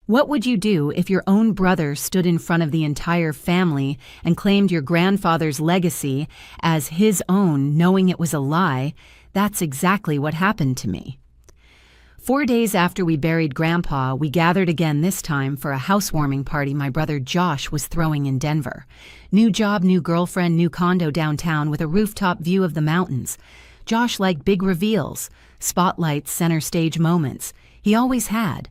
What would you do if your own brother stood in front of the entire family and claimed your grandfather's legacy as his own, knowing it was a lie? That's exactly what happened to me. 4 days after we buried Grandpa, we gathered again, this time for a housewarming party my brother Josh was throwing in Denver. New job, new girlfriend, new condo downtown with a rooftop view of the mountains. Josh liked big reveals, spotlights, center stage moments. He always had.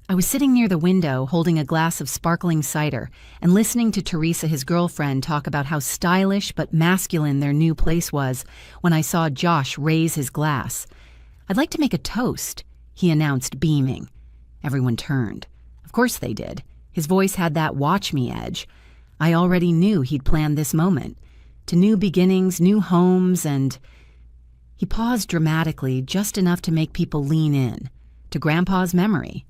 I was sitting near the window holding a glass of sparkling cider and listening to Teresa, his girlfriend, talk about how stylish but masculine their new place was when I saw Josh raise his glass. "I'd like to make a toast," he announced, beaming. Everyone turned. Of course they did. His voice had that watch me edge. I already knew he'd planned this moment. To new beginnings, new homes, and... He paused dramatically, just enough to make people lean in. To Grandpa's memory.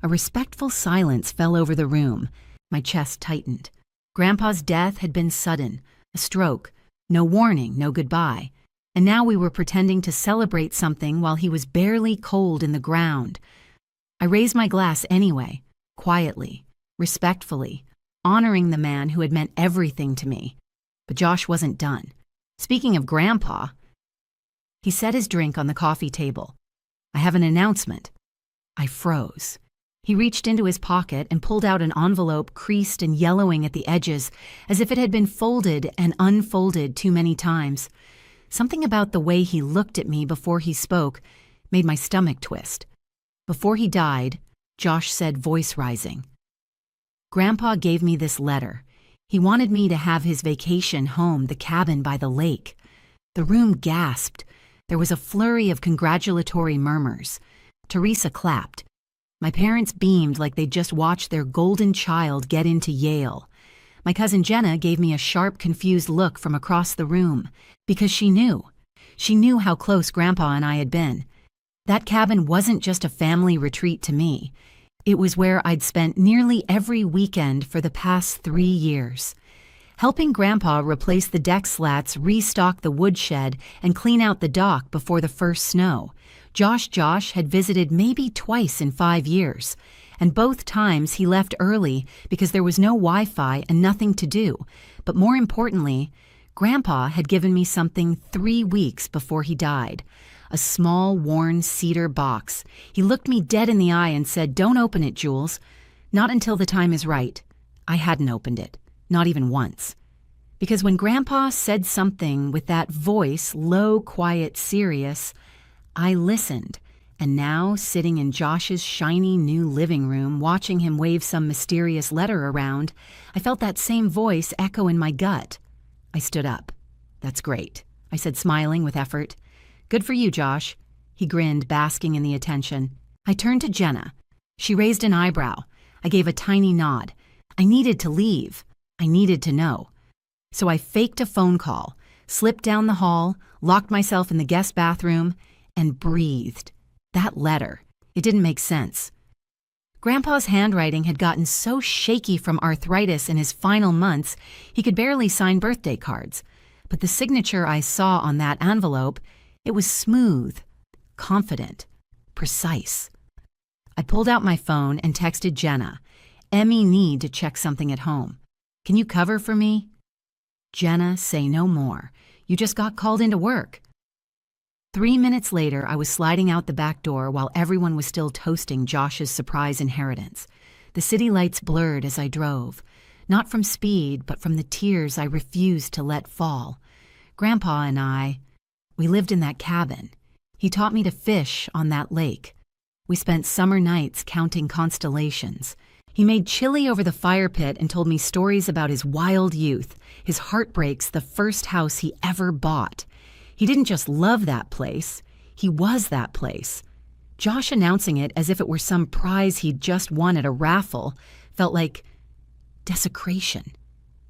A respectful silence fell over the room. My chest tightened. Grandpa's death had been sudden, a stroke, no warning, no goodbye. And now we were pretending to celebrate something while he was barely cold in the ground. I raised my glass anyway, quietly, respectfully, honoring the man who had meant everything to me. But Josh wasn't done. Speaking of Grandpa, he set his drink on the coffee table. "I have an announcement." I froze. He reached into his pocket and pulled out an envelope creased and yellowing at the edges, as if it had been folded and unfolded too many times. Something about the way he looked at me before he spoke made my stomach twist. "Before he died," Josh said, voice rising, "Grandpa gave me this letter. He wanted me to have his vacation home, the cabin by the lake." The room gasped. There was a flurry of congratulatory murmurs. Teresa clapped. My parents beamed like they'd just watched their golden child get into Yale. My cousin Jenna gave me a sharp, confused look from across the room, because she knew. She knew how close Grandpa and I had been. That cabin wasn't just a family retreat to me. It was where I'd spent nearly every weekend for the past 3 years. Helping Grandpa replace the deck slats, restock the woodshed, and clean out the dock before the first snow. Josh had visited maybe twice in 5 years, and both times he left early because there was no Wi-Fi and nothing to do. But more importantly, Grandpa had given me something 3 weeks before he died. A small, worn cedar box. He looked me dead in the eye and said, "Don't open it, Jules. Not until the time is right." I hadn't opened it, not even once. Because when Grandpa said something with that voice, low, quiet, serious, I listened, and now, sitting in Josh's shiny new living room, watching him wave some mysterious letter around, I felt that same voice echo in my gut. I stood up. "That's great," I said, smiling with effort. "Good for you, Josh." He grinned, basking in the attention. I turned to Jenna. She raised an eyebrow. I gave a tiny nod. I needed to leave. I needed to know. So I faked a phone call, slipped down the hall, locked myself in the guest bathroom, and breathed. That letter. It didn't make sense. Grandpa's handwriting had gotten so shaky from arthritis in his final months, he could barely sign birthday cards. But the signature I saw on that envelope, it was smooth, confident, precise. I pulled out my phone and texted Jenna. "Emmy need to check something at home. Can you cover for me?" "Jenna, say no more. You just got called into work." 3 minutes later, I was sliding out the back door while everyone was still toasting Josh's surprise inheritance. The city lights blurred as I drove, not from speed, but from the tears I refused to let fall. Grandpa and we lived in that cabin. He taught me to fish on that lake. We spent summer nights counting constellations. He made chili over the fire pit and told me stories about his wild youth, his heartbreaks, the first house he ever bought. He didn't just love that place, he was that place. Josh announcing it as if it were some prize he'd just won at a raffle felt like desecration.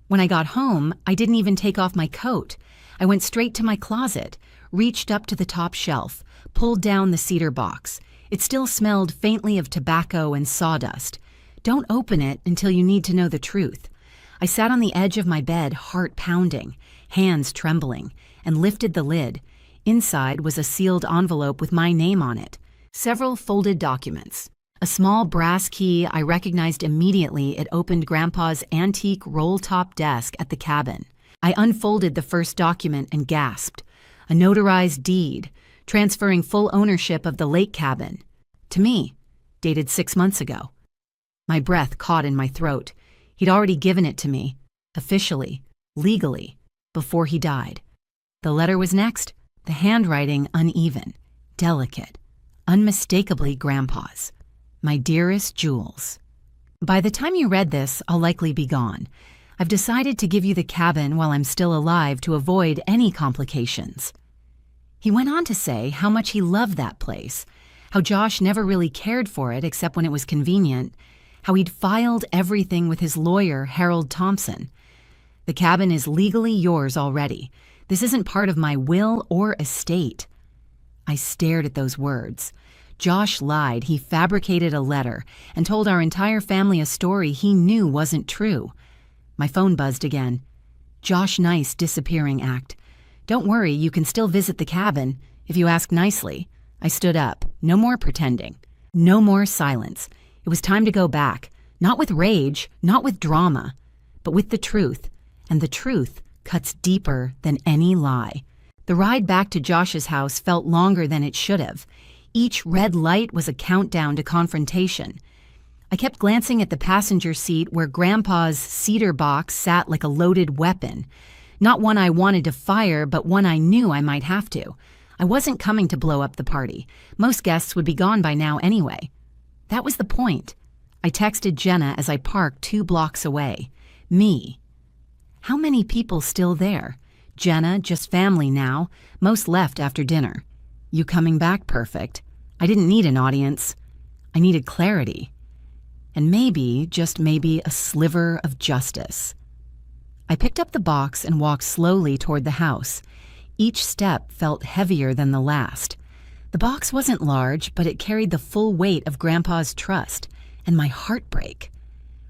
When I got home, I didn't even take off my coat. I went straight to my closet, reached up to the top shelf, pulled down the cedar box. It still smelled faintly of tobacco and sawdust. Don't open it until you need to know the truth. I sat on the edge of my bed, heart pounding, hands trembling, and lifted the lid. Inside was a sealed envelope with my name on it, several folded documents, A small brass key I recognized immediately. It opened Grandpa's antique roll-top desk at the cabin. I unfolded the first document and gasped. A notarized deed, transferring full ownership of the lake cabin. To me, dated 6 months ago. My breath caught in my throat. He'd already given it to me, officially, legally, before he died. The letter was next, the handwriting uneven, delicate, unmistakably Grandpa's. My dearest Jules. By the time you read this, I'll likely be gone. I've decided to give you the cabin while I'm still alive to avoid any complications. He went on to say how much he loved that place, how Josh never really cared for it except when it was convenient, how he'd filed everything with his lawyer, Harold Thompson. The cabin is legally yours already. This isn't part of my will or estate. I stared at those words. Josh lied. He fabricated a letter and told our entire family a story he knew wasn't true. My phone buzzed again. Josh Nice disappearing act. Don't worry, you can still visit the cabin, if you ask nicely. I stood up. No more pretending. No more silence. It was time to go back. Not with rage, not with drama, but with the truth. And the truth cuts deeper than any lie. The ride back to Josh's house felt longer than it should have. Each red light was a countdown to confrontation. I kept glancing at the passenger seat where Grandpa's cedar box sat like a loaded weapon. Not one I wanted to fire, but one I knew I might have to. I wasn't coming to blow up the party. Most guests would be gone by now anyway. That was the point. I texted Jenna as I parked 2 blocks away. Me. How many people still there? Jenna, just family now. Most left after dinner. You coming back? Perfect. I didn't need an audience. I needed clarity. And maybe, just maybe, a sliver of justice. I picked up the box and walked slowly toward the house. Each step felt heavier than the last. The box wasn't large, but it carried the full weight of Grandpa's trust and my heartbreak.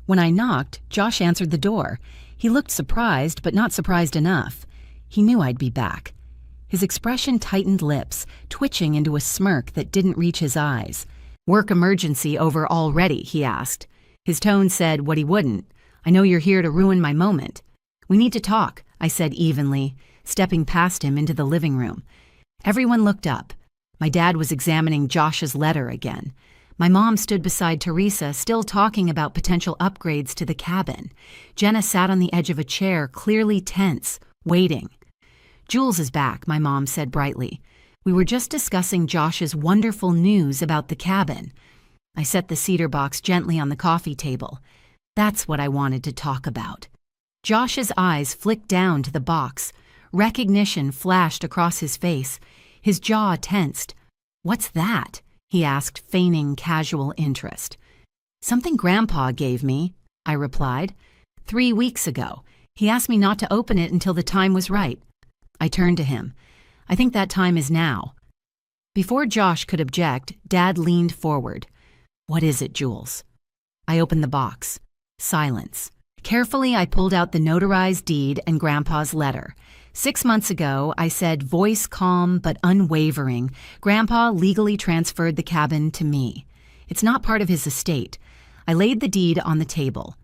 When I knocked, Josh answered the door. He looked surprised, but not surprised enough. He knew I'd be back. His expression tightened lips, twitching into a smirk that didn't reach his eyes. Work emergency over already, he asked. His tone said what he wouldn't. I know you're here to ruin my moment. We need to talk, I said evenly, stepping past him into the living room. Everyone looked up. My dad was examining Josh's letter again. My mom stood beside Teresa, still talking about potential upgrades to the cabin. Jenna sat on the edge of a chair, clearly tense, waiting. Jules is back, my mom said brightly. We were just discussing Josh's wonderful news about the cabin. I set the cedar box gently on the coffee table. That's what I wanted to talk about. Josh's eyes flicked down to the box. Recognition flashed across his face. His jaw tensed. What's that? He asked, feigning casual interest. Something Grandpa gave me, I replied. 3 weeks ago. He asked me not to open it until the time was right. I turned to him. I think that time is now. Before Josh could object, Dad leaned forward. What is it, Jules? I opened the box. Silence. Carefully, I pulled out the notarized deed and Grandpa's letter. 6 months ago, I said, voice calm but unwavering, Grandpa legally transferred the cabin to me. It's not part of his estate. I laid the deed on the table.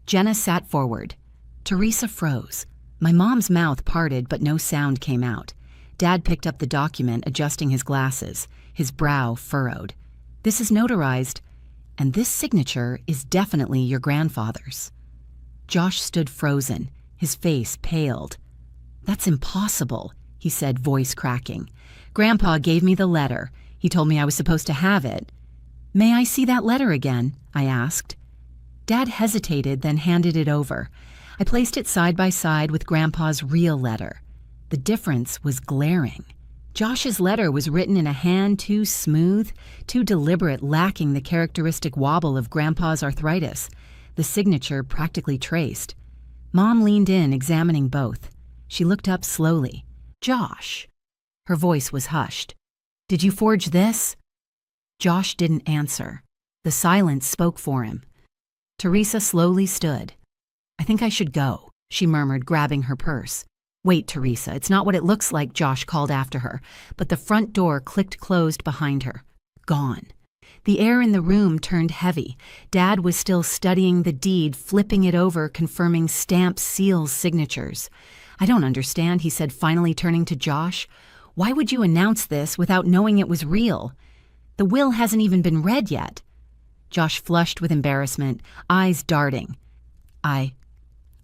Jenna sat forward. Teresa froze. My mom's mouth parted, but no sound came out. Dad picked up the document, adjusting his glasses, his brow furrowed. This is notarized, and this signature is definitely your grandfather's. Josh stood frozen, his face paled. That's impossible, he said, voice cracking. Grandpa gave me the letter. He told me I was supposed to have it. May I see that letter again? I asked. Dad hesitated, then handed it over. I placed it side by side with Grandpa's real letter. The difference was glaring. Josh's letter was written in a hand too smooth, too deliberate, lacking the characteristic wobble of Grandpa's arthritis. The signature practically traced. Mom leaned in, examining both. She looked up slowly. Josh. Her voice was hushed. Did you forge this? Josh didn't answer. The silence spoke for him. Teresa slowly stood. I think I should go, she murmured, grabbing her purse. Wait, Teresa, it's not what it looks like, Josh called after her, but the front door clicked closed behind her. Gone. The air in the room turned heavy. Dad was still studying the deed, flipping it over, confirming stamp seals' signatures. "I don't understand," he said, finally turning to Josh. "Why would you announce this without knowing it was real? The will hasn't even been read yet." Josh flushed with embarrassment, eyes darting. I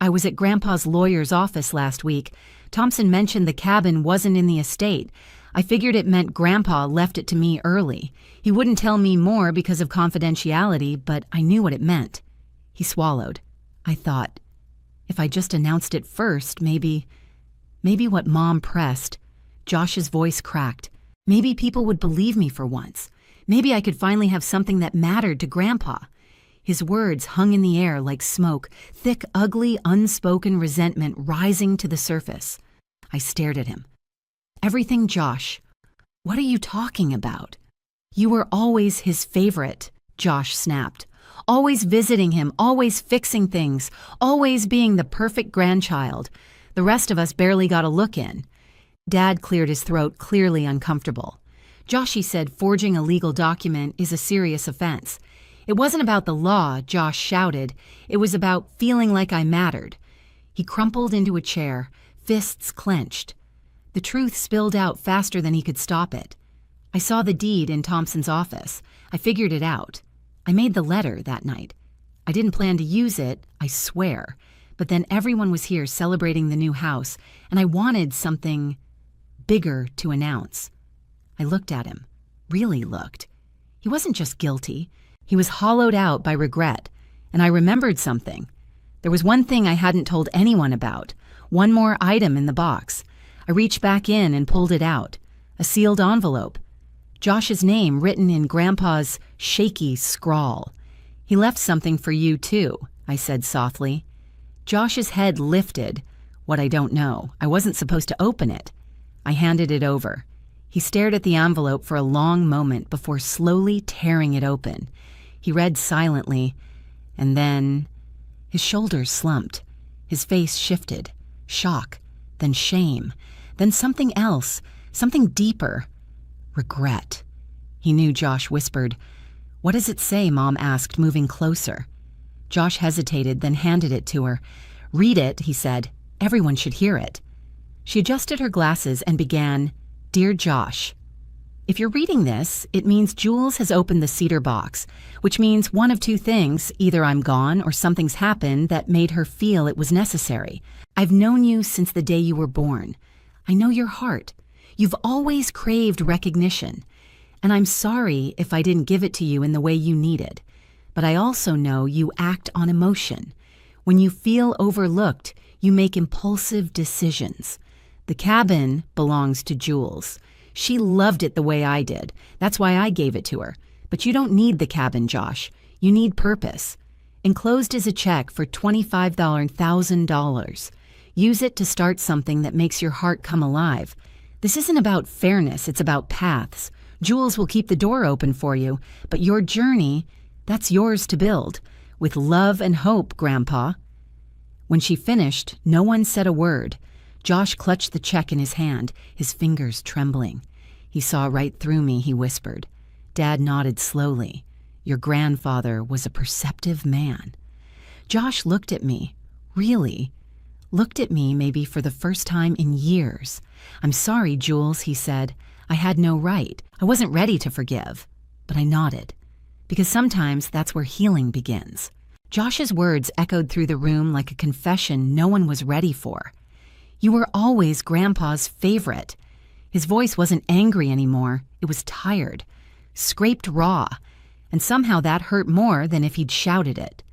was at Grandpa's lawyer's office last week. Thompson mentioned the cabin wasn't in the estate. I figured it meant Grandpa left it to me early. He wouldn't tell me more because of confidentiality, but I knew what it meant." He swallowed. I thought, if I just announced it first, maybe what Mom pressed. Josh's voice cracked. Maybe people would believe me for once. Maybe I could finally have something that mattered to Grandpa. His words hung in the air like smoke, thick, ugly, unspoken resentment rising to the surface. I stared at him. "Everything, Josh. What are you talking about?" "You were always his favorite," Josh snapped. "Always visiting him, always fixing things, always being the perfect grandchild. The rest of us barely got a look in." Dad cleared his throat, clearly uncomfortable. "Josh," he said, "forging a legal document is a serious offense. It wasn't about the law," Josh shouted. "It was about feeling like I mattered." He crumpled into a chair, fists clenched. The truth spilled out faster than he could stop it. "I saw the deed in Thompson's office. I figured it out. I made the letter that night. I didn't plan to use it, I swear. But then everyone was here celebrating the new house, and I wanted something bigger to announce." I looked at him, really looked. He wasn't just guilty. He was hollowed out by regret, and I remembered something. There was one thing I hadn't told anyone about, one more item in the box. I reached back in and pulled it out, a sealed envelope. Josh's name written in Grandpa's shaky scrawl. "He left something for you, too," I said softly. Josh's head lifted. "What I don't know. I wasn't supposed to open it." I handed it over. He stared at the envelope for a long moment before slowly tearing it open. He read silently, and then his shoulders slumped. His face shifted. Shock, then shame, then something else, something deeper. Regret. He knew Josh whispered. "What does it say?" Mom asked, moving closer. Josh hesitated, then handed it to her. "Read it," he said. "Everyone should hear it." She adjusted her glasses and began, "Dear Josh, if you're reading this, it means Jules has opened the cedar box, which means one of two things. Either I'm gone or something's happened that made her feel it was necessary. I've known you since the day you were born. I know your heart. You've always craved recognition. And I'm sorry if I didn't give it to you in the way you needed. But I also know you act on emotion. When you feel overlooked, you make impulsive decisions. The cabin belongs to Jules. She loved it the way I did. That's why I gave it to her. But you don't need the cabin, Josh. You need purpose. Enclosed is a check for $25,000. Use it to start something that makes your heart come alive. This isn't about fairness, it's about paths. Jules will keep the door open for you, but your journey, that's yours to build. With love and hope, Grandpa." When she finished, no one said a word. Josh clutched the check in his hand, his fingers trembling. "He saw right through me," he whispered. Dad nodded slowly. "Your grandfather was a perceptive man." Josh looked at me, really. Looked at me maybe for the first time in years. "I'm sorry, Jules," he said. "I had no right. I wasn't ready to forgive." But I nodded. Because sometimes that's where healing begins. Josh's words echoed through the room like a confession no one was ready for. "You were always Grandpa's favorite." His voice wasn't angry anymore. It was tired, scraped raw, and somehow that hurt more than if he'd shouted it.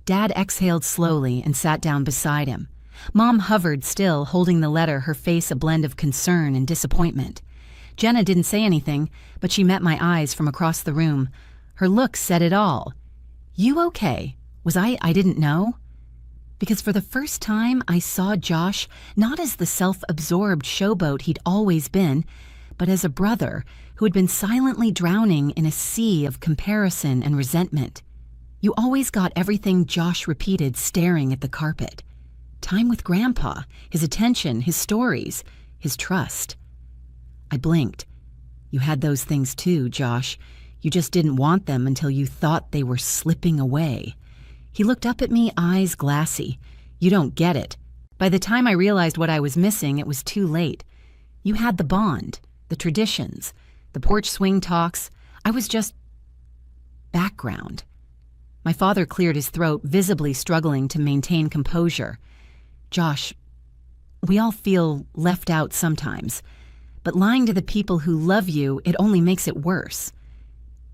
Dad exhaled slowly and sat down beside him. Mom hovered still, holding the letter, her face a blend of concern and disappointment. Jenna didn't say anything, but she met my eyes from across the room. Her look said it all. "You okay? Was I didn't know?" Because for the first time, I saw Josh not as the self-absorbed showboat he'd always been, but as a brother who had been silently drowning in a sea of comparison and resentment. "You always got everything," Josh repeated, staring at the carpet. Time with Grandpa, his attention, his stories, his trust. I blinked. "You had those things too, Josh. You just didn't want them until you thought they were slipping away. He looked up at me, eyes glassy. You don't get it. By the time I realized what I was missing, it was too late. You had the bond, the traditions, the porch swing talks. I was just background. My father cleared his throat, visibly struggling to maintain composure. Josh, we all feel left out sometimes, but lying to the people who love you, it only makes it worse.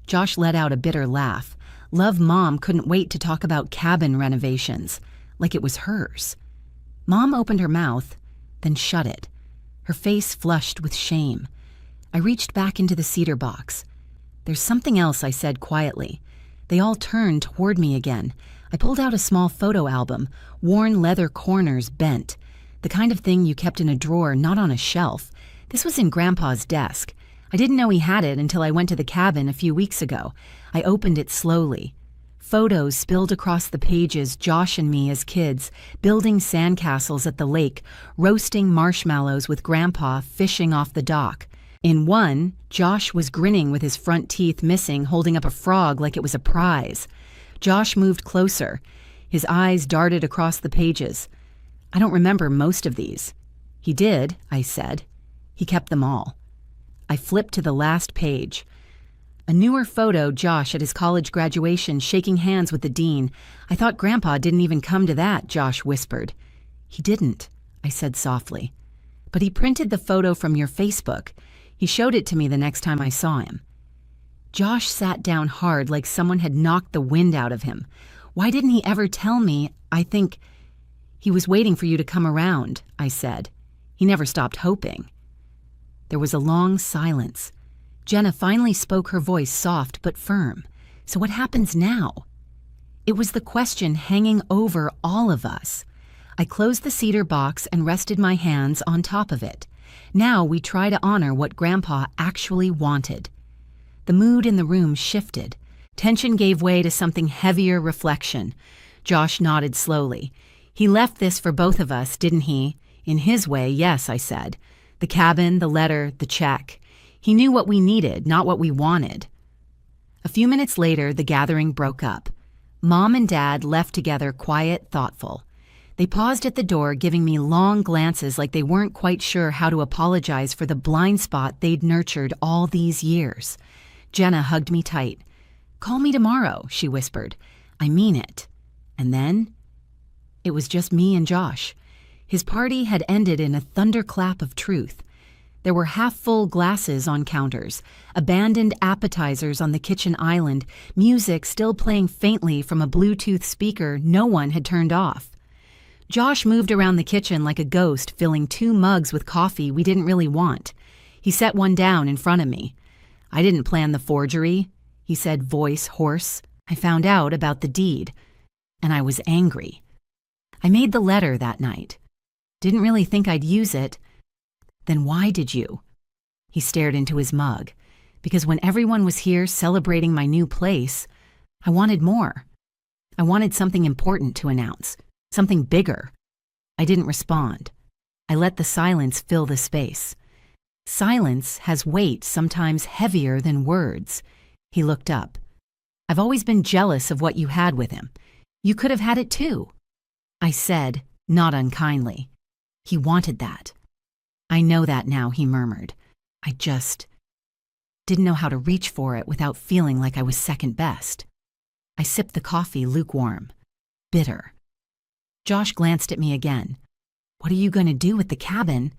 Josh let out a bitter laugh. Love Mom couldn't wait to talk about cabin renovations, like it was hers. Mom opened her mouth, then shut it. Her face flushed with shame. I reached back into the cedar box. There's something else, I said quietly. They all turned toward me again. I pulled out a small photo album, worn leather corners bent. The kind of thing you kept in a drawer, not on a shelf. This was in Grandpa's desk. I didn't know he had it until I went to the cabin a few weeks ago. I opened it slowly. Photos spilled across the pages, Josh and me as kids, building sandcastles at the lake, roasting marshmallows with Grandpa fishing off the dock. In one, Josh was grinning with his front teeth missing, holding up a frog like it was a prize. Josh moved closer. His eyes darted across the pages. I don't remember most of these. He did, I said. He kept them all. I flipped to the last page. A newer photo, Josh at his college graduation, shaking hands with the dean. I thought Grandpa didn't even come to that, Josh whispered. He didn't, I said softly. But he printed the photo from your Facebook. He showed it to me the next time I saw him. Josh sat down hard like someone had knocked the wind out of him. Why didn't he ever tell me? I think he was waiting for you to come around, I said. He never stopped hoping. There was a long silence. Jenna finally spoke, her voice soft but firm. So what happens now? It was the question hanging over all of us. I closed the cedar box and rested my hands on top of it. Now we try to honor what Grandpa actually wanted. The mood in the room shifted. Tension gave way to something heavier, reflection. Josh nodded slowly. He left this for both of us, didn't he? In his way, yes, I said. The cabin, the letter, the check. He knew what we needed, not what we wanted. A few minutes later, the gathering broke up. Mom and Dad left together, quiet, thoughtful. They paused at the door, giving me long glances like they weren't quite sure how to apologize for the blind spot they'd nurtured all these years. Jenna hugged me tight. "Call me tomorrow," she whispered. "I mean it." And then, it was just me and Josh. His party had ended in a thunderclap of truth. There were half-full glasses on counters, abandoned appetizers on the kitchen island, music still playing faintly from a Bluetooth speaker no one had turned off. Josh moved around the kitchen like a ghost, filling 2 mugs with coffee we didn't really want. He set one down in front of me. "I didn't plan the forgery," he said, voice hoarse. "I found out about the deed, and I was angry. I made the letter that night. Didn't really think I'd use it. Then why did you?" He stared into his mug. "Because when everyone was here celebrating my new place, I wanted more. I wanted something important to announce. Something bigger." I didn't respond. I let the silence fill the space. Silence has weight, sometimes heavier than words. He looked up. "I've always been jealous of what you had with him. You could have had it too." I said, not unkindly. "He wanted that." "I know that now," he murmured. "I just didn't know how to reach for it without feeling like I was second best." I sipped the coffee lukewarm, bitter. Josh glanced at me again. "What are you going to do with the cabin?"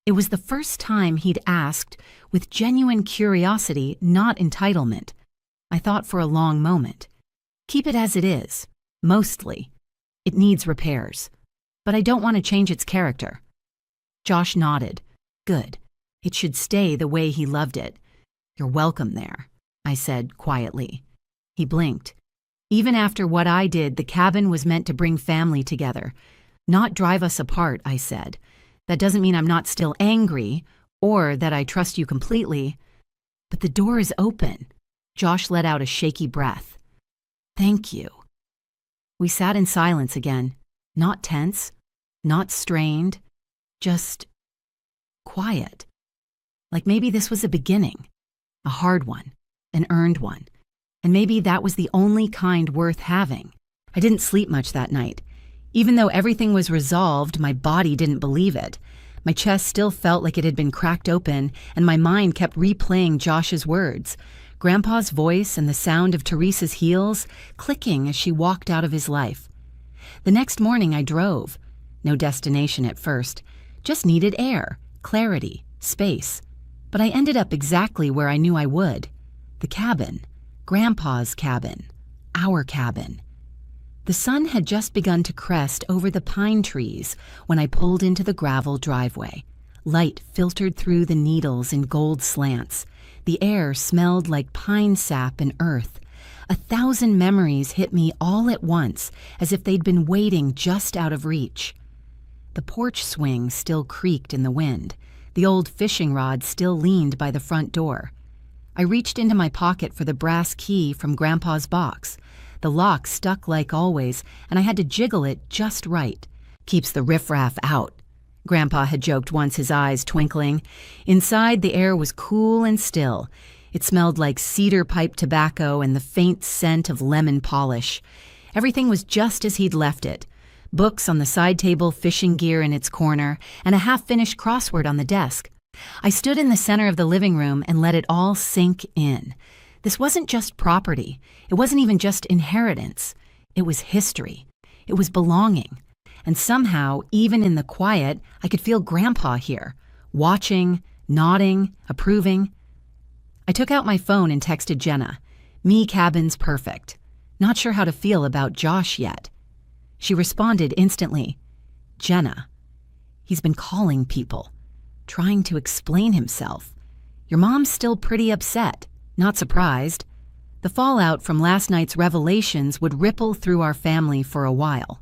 It was the first time he'd asked with genuine curiosity, not entitlement. I thought for a long moment. "Keep it as it is, mostly. It needs repairs, but I don't want to change its character." Josh nodded. "Good. It should stay the way he loved it. You're welcome there," I said quietly. He blinked. "Even after what I did, the cabin was meant to bring family together, not drive us apart," I said. "That doesn't mean I'm not still angry or that I trust you completely. But the door is open." Josh let out a shaky breath. "Thank you." We sat in silence again, not tense, not strained, just quiet. Like maybe this was a beginning, a hard one. an earned one. And maybe that was the only kind worth having. I didn't sleep much that night. Even though everything was resolved, my body didn't believe it. My chest still felt like it had been cracked open, and my mind kept replaying Josh's words, Grandpa's voice and the sound of Teresa's heels clicking as she walked out of his life. The next morning I drove. No destination at first. Just needed air, clarity, space. But I ended up exactly where I knew I would. The cabin. Grandpa's cabin. Our cabin. The sun had just begun to crest over the pine trees when I pulled into the gravel driveway. Light filtered through the needles in gold slants. The air smelled like pine sap and earth. 1,000 memories hit me all at once, as if they'd been waiting just out of reach. The porch swing still creaked in the wind. The old fishing rod still leaned by the front door. I reached into my pocket for the brass key from Grandpa's box. The lock stuck like always, and I had to jiggle it just right. Keeps the riffraff out, Grandpa had joked once, his eyes twinkling. Inside, the air was cool and still. It smelled like cedar pipe tobacco and the faint scent of lemon polish. Everything was just as he'd left it. Books on the side table, fishing gear in its corner, and a half-finished crossword on the desk. I stood in the center of the living room and let it all sink in. This wasn't just property. It wasn't even just inheritance. It was history. It was belonging. And somehow, even in the quiet, I could feel Grandpa here, watching, nodding, approving. I took out my phone and texted Jenna. Me cabin's perfect. Not sure how to feel about Josh yet. She responded instantly. Jenna. He's been calling people, trying to explain himself. Your mom's still pretty upset. Not surprised. The fallout from last night's revelations would ripple through our family for a while.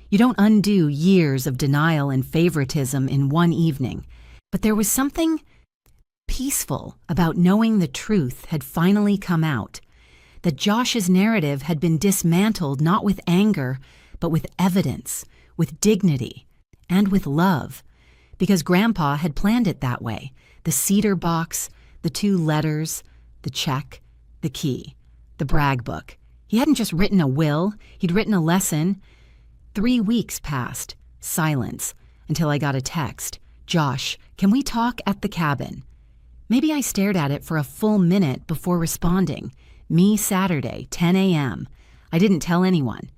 You don't undo years of denial and favoritism in one evening, but there was something peaceful about knowing the truth had finally come out, that Josh's narrative had been dismantled not with anger, but with evidence, with dignity, and with love, because Grandpa had planned it that way. The cedar box, the 2 letters, the check, the key, the brag book. He hadn't just written a will, he'd written a lesson. 3 weeks passed, silence, until I got a text. Josh, can we talk at the cabin? Maybe I stared at it for a full minute before responding. Me Saturday, 10 a.m. I didn't tell anyone.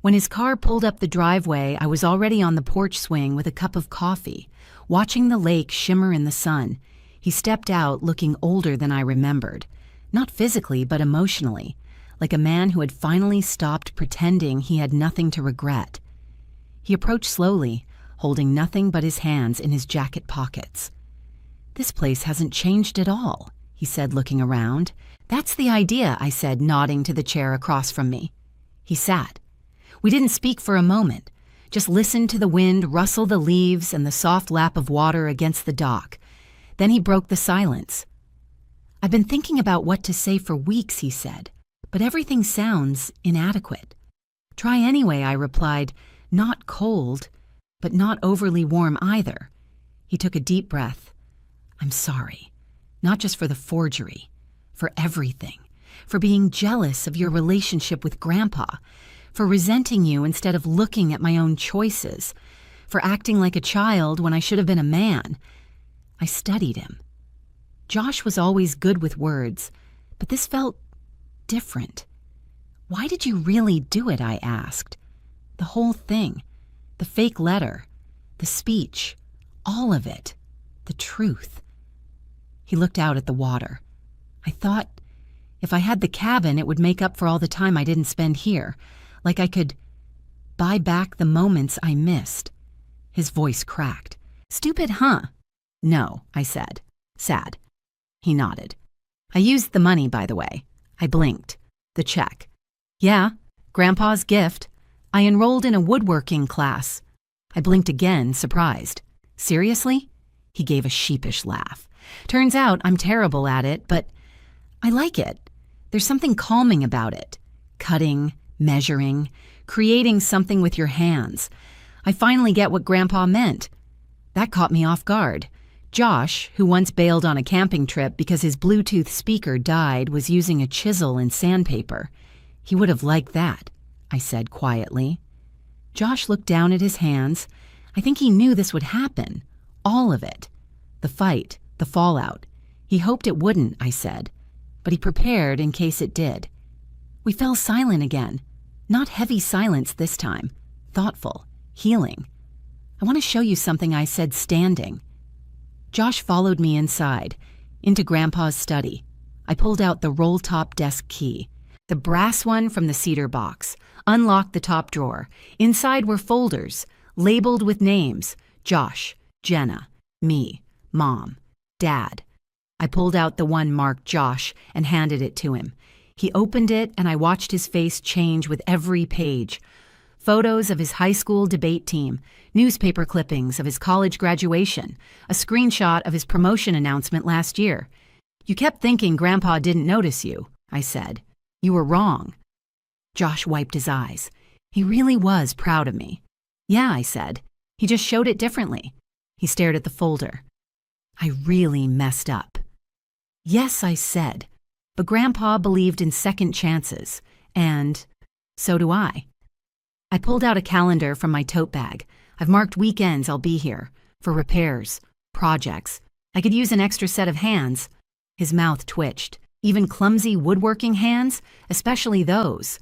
When his car pulled up the driveway, I was already on the porch swing with a cup of coffee, watching the lake shimmer in the sun. He stepped out looking older than I remembered. Not physically, but emotionally. Like a man who had finally stopped pretending he had nothing to regret. He approached slowly, holding nothing but his hands in his jacket pockets. This place hasn't changed at all, he said, looking around. That's the idea, I said, nodding to the chair across from me. He sat. We didn't speak for a moment, just listened to the wind rustle the leaves and the soft lap of water against the dock. Then he broke the silence. I've been thinking about what to say for weeks, he said. But everything sounds inadequate. Try anyway, I replied, not cold, but not overly warm either. He took a deep breath. I'm sorry, not just for the forgery, for everything, for being jealous of your relationship with Grandpa, for resenting you instead of looking at my own choices, for acting like a child when I should have been a man. I studied him. Josh was always good with words, but this felt different. Why did you really do it? I asked. The whole thing, the fake letter, the speech, all of it, the truth. He looked out at the water. I thought, if I had the cabin, it would make up for all the time I didn't spend here, like I could buy back the moments I missed. His voice cracked. Stupid, huh? No, I said, sad. He nodded. I used the money, by the way. I blinked. The check. Yeah, Grandpa's gift. I enrolled in a woodworking class. I blinked again, surprised. Seriously? He gave a sheepish laugh. Turns out I'm terrible at it, but I like it. There's something calming about it. Cutting, measuring, creating something with your hands. I finally get what Grandpa meant. That caught me off guard. Josh, who once bailed on a camping trip because his Bluetooth speaker died, was using a chisel and sandpaper. He would have liked that, I said quietly. Josh looked down at his hands. I think he knew this would happen. All of it. The fight, the fallout. He hoped it wouldn't, I said, but he prepared in case it did. We fell silent again. Not heavy silence this time. Thoughtful. Healing. I want to show you something, I said, standing. Josh followed me inside, into Grandpa's study. I pulled out the roll-top desk key, the brass one from the cedar box, unlocked the top drawer. Inside were folders, labeled with names: Josh, Jenna, me, Mom, Dad. I pulled out the one marked Josh and handed it to him. He opened it, and I watched his face change with every page. Photos of his high school debate team, newspaper clippings of his college graduation, a screenshot of his promotion announcement last year. You kept thinking Grandpa didn't notice you, I said. You were wrong. Josh wiped his eyes. He really was proud of me. Yeah, I said. He just showed it differently. He stared at the folder. I really messed up. Yes, I said. But Grandpa believed in second chances, and so do I. I pulled out a calendar from my tote bag. I've marked weekends I'll be here, for repairs, projects. I could use an extra set of hands. His mouth twitched. Even clumsy woodworking hands, especially those.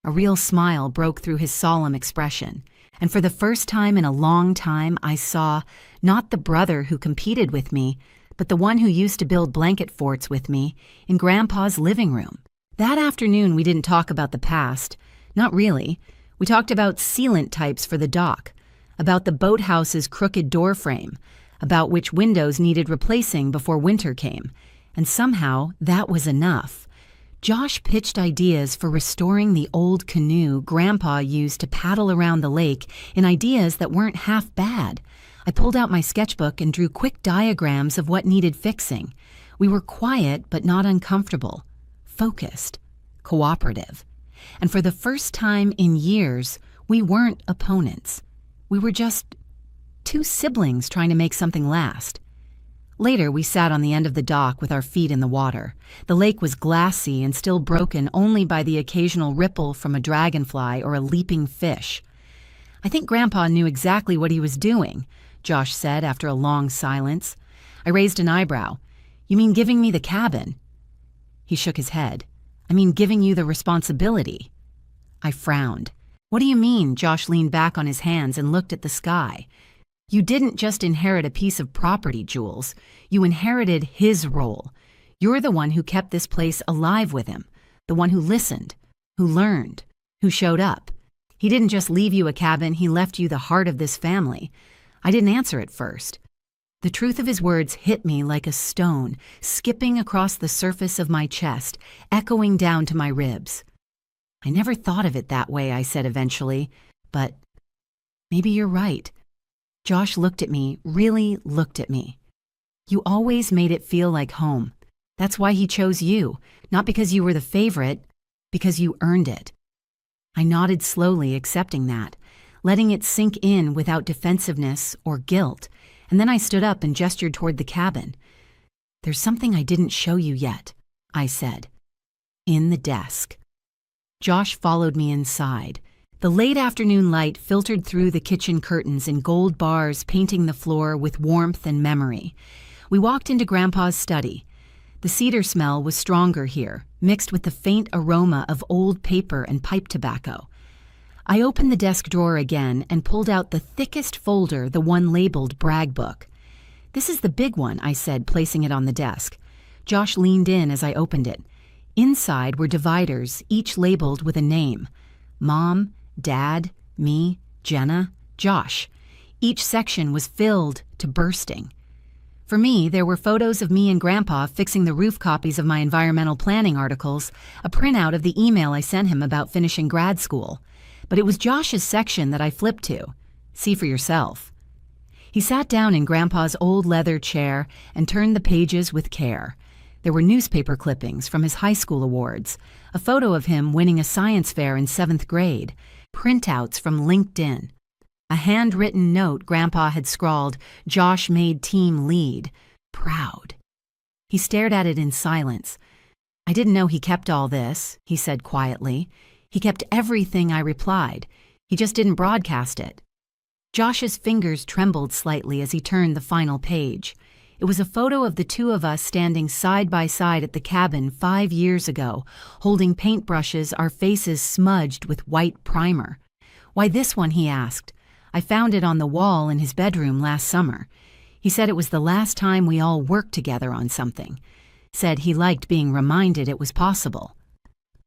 A real smile broke through his solemn expression, and for the first time in a long time I saw not the brother who competed with me, but the one who used to build blanket forts with me in Grandpa's living room. That afternoon we didn't talk about the past. Not really. We talked about sealant types for the dock, about the boathouse's crooked door frame, about which windows needed replacing before winter came, and somehow that was enough. Josh pitched ideas for restoring the old canoe Grandpa used to paddle around the lake in ideas that weren't half bad. I pulled out my sketchbook and drew quick diagrams of what needed fixing. We were quiet but not uncomfortable, focused, cooperative. And for the first time in years, we weren't opponents. We were just two siblings trying to make something last. Later, we sat on the end of the dock with our feet in the water. The lake was glassy and still broken only by the occasional ripple from a dragonfly or a leaping fish. I think Grandpa knew exactly what he was doing, Josh said after a long silence. I raised an eyebrow. You mean giving me the cabin? He shook his head. I mean giving you the responsibility. I frowned. What do you mean? Josh leaned back on his hands and looked at the sky. You didn't just inherit a piece of property, Jules. You inherited his role. You're the one who kept this place alive with him, the one who listened, who learned, who showed up. He didn't just leave you a cabin, he left you the heart of this family. I didn't answer at first. The truth of his words hit me like a stone, skipping across the surface of my chest, echoing down to my ribs. I never thought of it that way, I said eventually, but maybe you're right. Josh looked at me, really looked at me. You always made it feel like home. That's why he chose you, not because you were the favorite, because you earned it. I nodded slowly, accepting that, letting it sink in without defensiveness or guilt, and then I stood up and gestured toward the cabin. There's something I didn't show you yet, I said. In the desk. Josh followed me inside. The late afternoon light filtered through the kitchen curtains in gold bars painting the floor with warmth and memory. We walked into Grandpa's study. The cedar smell was stronger here, mixed with the faint aroma of old paper and pipe tobacco. I opened the desk drawer again and pulled out the thickest folder, the one labeled Brag Book. This is the big one, I said, placing it on the desk. Josh leaned in as I opened it. Inside were dividers, each labeled with a name. Mom, Dad, me, Jenna, Josh. Each section was filled to bursting. For me, there were photos of me and Grandpa fixing the roof copies of my environmental planning articles, a printout of the email I sent him about finishing grad school. But it was Josh's section that I flipped to. See for yourself. He sat down in Grandpa's old leather chair and turned the pages with care. There were newspaper clippings from his high school awards, a photo of him winning a science fair in 7th grade, printouts from LinkedIn. A handwritten note Grandpa had scrawled, "Josh made team lead. Proud." He stared at it in silence. "I didn't know he kept all this," he said quietly. "He kept everything I replied. He just didn't broadcast it." Josh's fingers trembled slightly as he turned the final page. It was a photo of the two of us standing side by side at the cabin 5 years ago, holding paintbrushes, our faces smudged with white primer. "Why this one?" he asked. "I found it on the wall in his bedroom last summer." He said it was the last time we all worked together on something. Said he liked being reminded it was possible.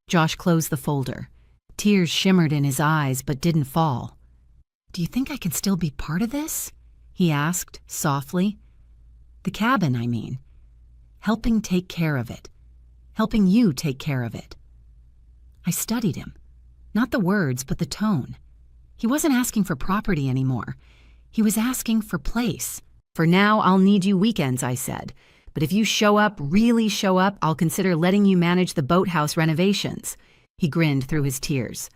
Josh closed the folder. Tears shimmered in his eyes but didn't fall. "Do you think I can still be part of this?" he asked, softly. "The cabin, I mean. Helping take care of it. Helping you take care of it." I studied him. Not the words, but the tone. He wasn't asking for property anymore. He was asking for place. "For now, I'll need you weekends," I said. "But if you show up, really show up, I'll consider letting you manage the boathouse renovations." He grinned through his tears.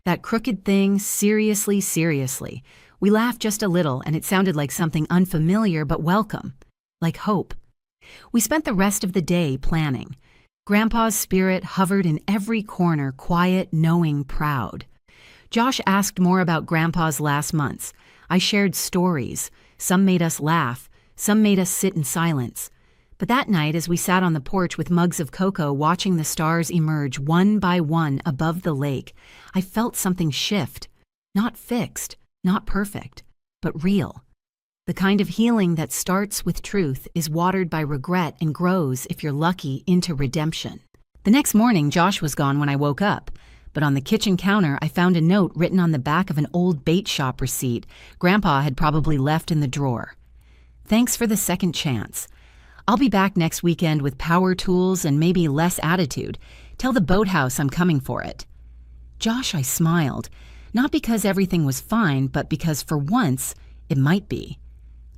"That crooked thing, seriously, seriously." We laughed just a little, and it sounded like something unfamiliar but welcome. Like hope. We spent the rest of the day planning. Grandpa's spirit hovered in every corner, quiet, knowing, proud. Josh asked more about Grandpa's last months. I shared stories. Some made us laugh. Some made us sit in silence. But that night, as we sat on the porch with mugs of cocoa watching the stars emerge one by one above the lake, I felt something shift. Not fixed, not perfect, but real. The kind of healing that starts with truth, is watered by regret, and grows, if you're lucky, into redemption. The next morning, Josh was gone when I woke up. But on the kitchen counter, I found a note written on the back of an old bait shop receipt Grandpa had probably left in the drawer. "Thanks for the second chance. I'll be back next weekend with power tools and maybe less attitude. Tell the boathouse I'm coming for it." "Josh," I smiled. Not because everything was fine, but because for once, it might be.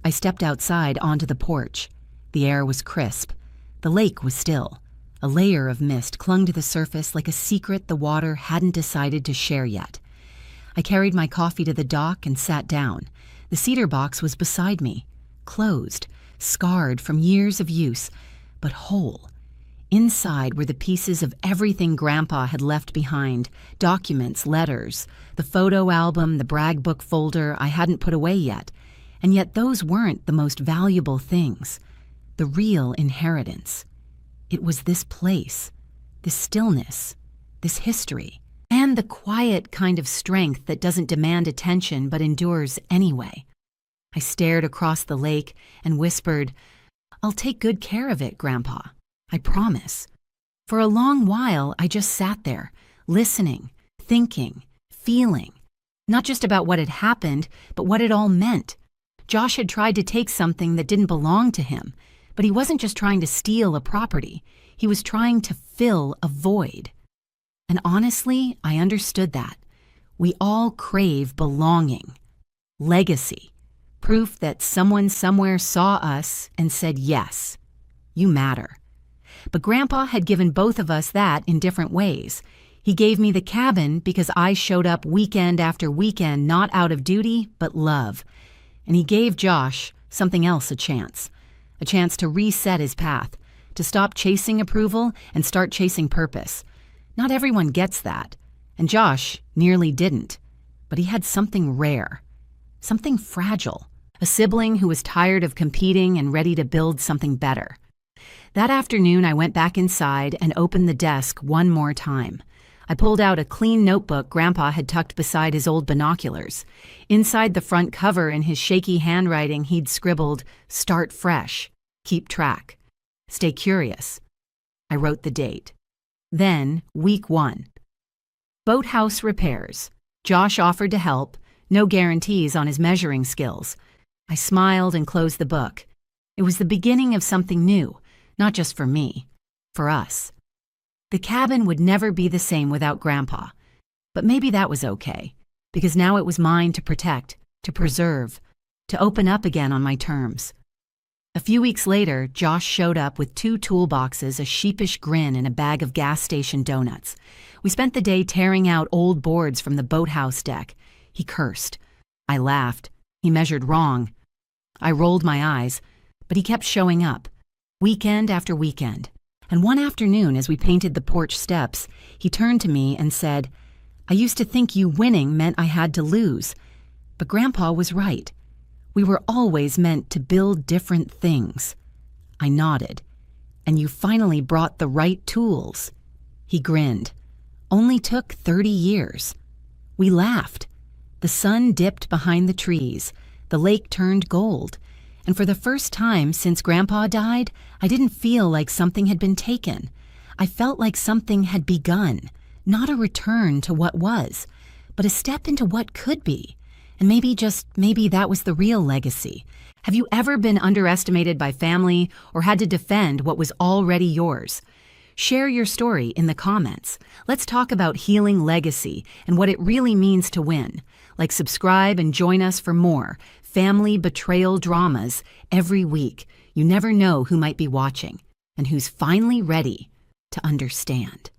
I stepped outside onto the porch. The air was crisp. The lake was still. A layer of mist clung to the surface like a secret the water hadn't decided to share yet. I carried my coffee to the dock and sat down. The cedar box was beside me, closed, scarred from years of use, but whole. Inside were the pieces of everything Grandpa had left behind, documents, letters, the photo album, the brag book folder I hadn't put away yet. And yet those weren't the most valuable things. The real inheritance. It was this place, this stillness, this history, and the quiet kind of strength that doesn't demand attention but endures anyway. I stared across the lake and whispered, "I'll take good care of it, Grandpa. I promise." For a long while, I just sat there, listening, thinking, feeling, not just about what had happened, but what it all meant. Josh had tried to take something that didn't belong to him, but he wasn't just trying to steal a property. He was trying to fill a void. And honestly, I understood that. We all crave belonging, legacy, proof that someone somewhere saw us and said, "Yes, you matter." But Grandpa had given both of us that in different ways. He gave me the cabin because I showed up weekend after weekend, not out of duty, but love. And he gave Josh something else a chance to reset his path, to stop chasing approval and start chasing purpose. Not everyone gets that, and Josh nearly didn't. But he had something rare, something fragile, a sibling who was tired of competing and ready to build something better. That afternoon, I went back inside and opened the desk one more time. I pulled out a clean notebook Grandpa had tucked beside his old binoculars. Inside the front cover, in his shaky handwriting, he'd scribbled, "Start fresh, keep track, stay curious." I wrote the date. Then, week 1. Boathouse repairs. Josh offered to help, no guarantees on his measuring skills. I smiled and closed the book. It was the beginning of something new, not just for me, for us. The cabin would never be the same without Grandpa. But maybe that was okay, because now it was mine to protect, to preserve, to open up again on my terms. A few weeks later, Josh showed up with 2 toolboxes, a sheepish grin, and a bag of gas station donuts. We spent the day tearing out old boards from the boathouse deck. He cursed. I laughed. He measured wrong. I rolled my eyes, but he kept showing up, weekend after weekend. And one afternoon, as we painted the porch steps, he turned to me and said, "I used to think you winning meant I had to lose. But Grandpa was right. We were always meant to build different things." I nodded. "And you finally brought the right tools." He grinned. "Only took 30 years. We laughed. The sun dipped behind the trees. The lake turned gold. And for the first time since Grandpa died, I didn't feel like something had been taken. I felt like something had begun, not a return to what was, but a step into what could be. And maybe that was the real legacy. Have you ever been underestimated by family or had to defend what was already yours? Share your story in the comments. Let's talk about healing legacy and what it really means to win. Subscribe and join us for more family betrayal dramas every week. You never know who might be watching and who's finally ready to understand.